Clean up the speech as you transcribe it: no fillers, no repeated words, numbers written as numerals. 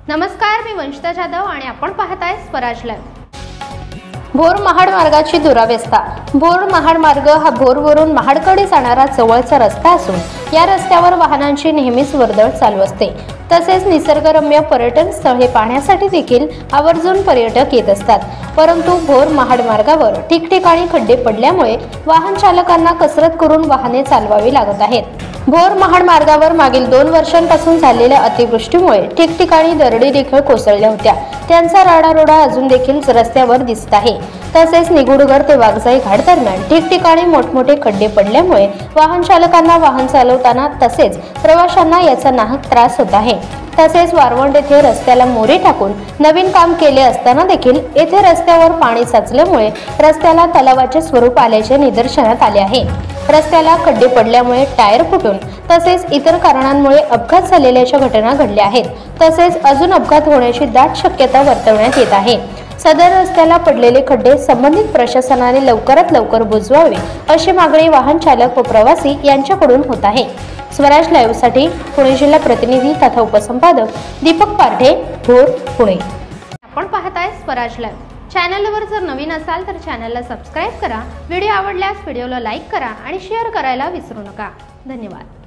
नमस्कार, मी वंशिता जाधव आणि आपण पाहताय स्वराज लाईव्ह। भोर महाड मार्गाची दुरावस्था। भोर महाड मार्ग हा भोरवरून महाडकडे जाणारा जवळचा रस्ता असून या रस्त्यावर वाहनांची नेहमीच वर्दळ चालू असते। तसेच निसर्गरम्य पर्यटन स्थळे पाहण्यासाठी देखील आवर्जून पर्यटक येत असतात। परंतु भोर महाड मार्गावर ठिकठिकाणी खड्डे पडल्यामुळे वाहन चालकांना कसरत करून वाहने चालवावी लागत आहेत। भोर महाड मार्गावर मागील 2 वर्षांपासून झालेल्या अतिवृष्टीमुळे ठिकठिकाणी दरडी देखील कोसळल्या होत्या। त्यांचा राडारोडा अजून देखील रस्त्यावर दिसत आहे। तसेच निगुडगर ते वाघजाई घाट दरम्यान ठिकठिकाणी मोठमोठे खड्डे पडल्यामुळे वाहन चालकांना वाहन चालवताना तसेच प्रवाशांना याचा नाहक त्रास होत आहे। तसेच वारवंड येथे रस्त्याला मोरे टाकून नवीन काम केले असताना देखील येथे रस्त्यावर पाणी साचल्यामुळे रस्त्याला तलावाचे स्वरूप आल्याचे निदर्शनास आले आहे। रस्त्याला खड्डे पडल्यामुळे टायर फुटून तसेच इतर कारणांमुळे अपघात झालेल्याच्या घटना घडल्या आहेत। तसेच अजून अपघात होण्याची दाट शक्यता वर्तवण्यात येत आहे। सदर रस्त्याला पडलेले खड्डे संबंधित प्रशासनाने लवकरात लवकर बुजवावे अशी मागणी वाहन चालक व प्रवासी यांच्याकडून होत आहे। स्वराज लाईव्ह साठी पुणे जिल्हा प्रतिनिधी तथा उपसंपादक दीपक पारठे, भोर, पुणे। आपण पाहताय स्वराज लाईव्ह। चॅनलवर जर नवीन असाल तर चॅनलला सबस्क्राइब करा। व्हिडिओ आवडल्यास व्हिडिओला लाईक करा आणि शेअर करायला विसरू नका। धन्यवाद।